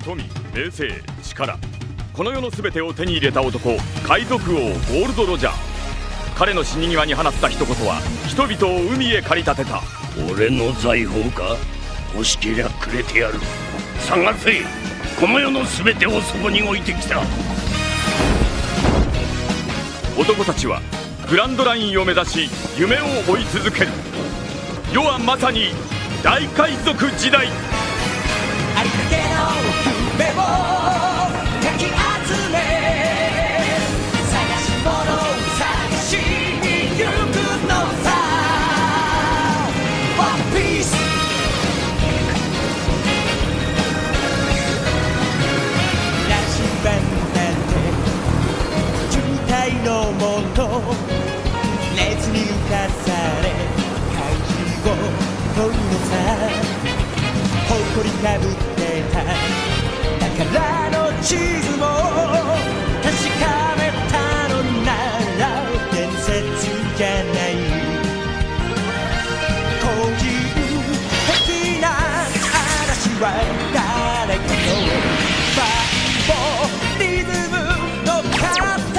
富、名声、力、この世の全てを手に入れた男、海賊王ゴールド・ロジャー。彼の死に際に放った一言は人々を海へ駆り立てた。俺の財宝か？欲しけりゃくれてやる。探せ、この世の全てをそこに置いてきた。男たちはグランドラインを目指し夢を追い続ける。世はまさに大海賊時代。ありかけの夢をかき集め、探し物を探しに行くのさ。ワンピース羅針盤なんて渋滞のもと、熱に浮かされ怪獣を問うのさ。誇りかぶってた宝の地図も確かめたのなら伝説じゃない。こういう的な嵐は誰かのバイブリズムの勝手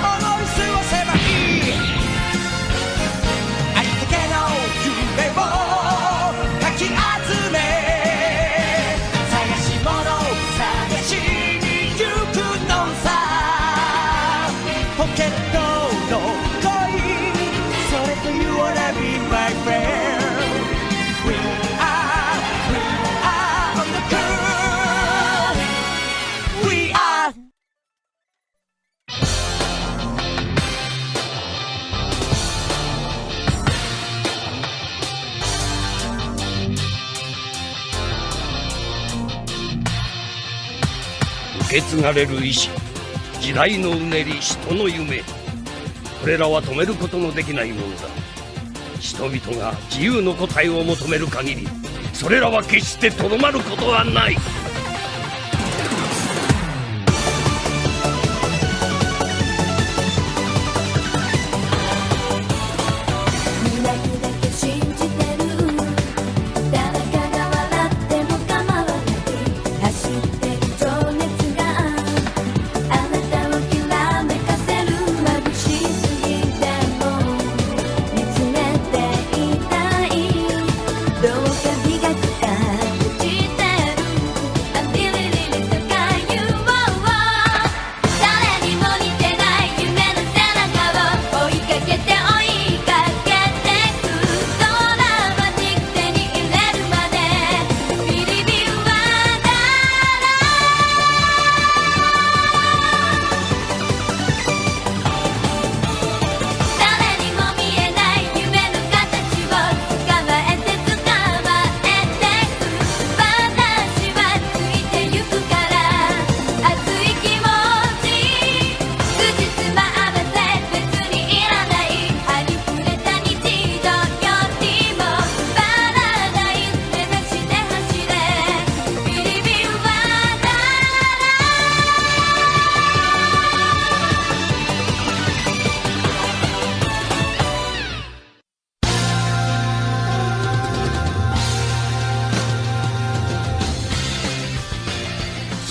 思い過ごせばいい。ありったけの夢を受け継がれる意志、時代のうねり、人の夢、これらは止めることのできないものだ。人々が自由の答えを求める限り、それらは決してとどまることはない。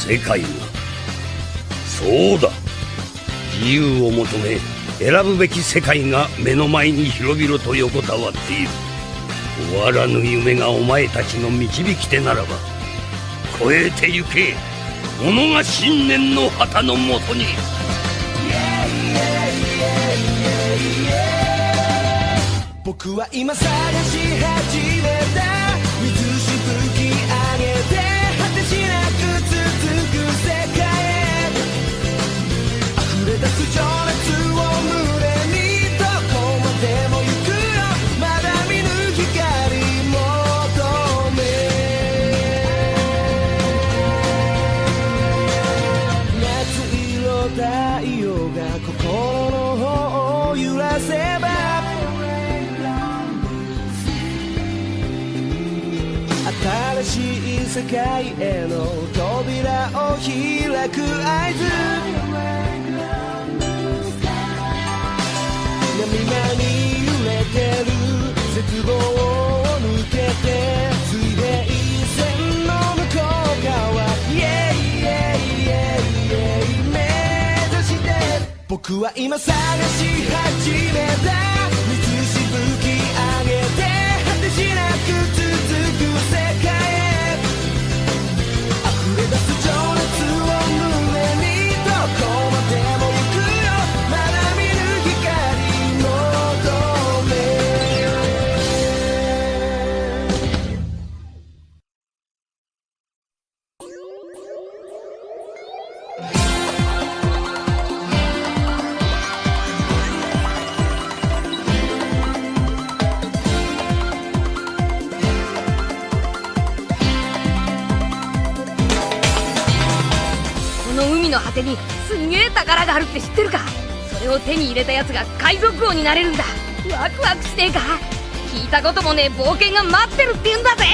世界が、そうだ、自由を求め選ぶべき世界が目の前に広々と横たわっている。終わらぬ夢がお前たちの導き手ならば、越えてゆけ、己が信念の旗のもとに。僕は今探し始めた水しぶき上げて果てしなく続く世界へ溢れ出す情熱を胸にどこまでも行くよ。まだ見ぬ光求め夏色太陽が心の方を揺らせば新しい世界への扉を開く合図。涙に揺れてる絶望を抜けて水平線の向こうは今探し始めた水しぶき上げて果てしなく続く世界へ溢れ出す情熱を胸にどこまでも行くよまだ見ぬ光求めこの海の果てにすんげえ宝があるって知ってるか？それを手に入れたやつが海賊王になれるんだ。ワクワクしねえか？聞いたこともねえ冒険が待ってるって言うんだぜ。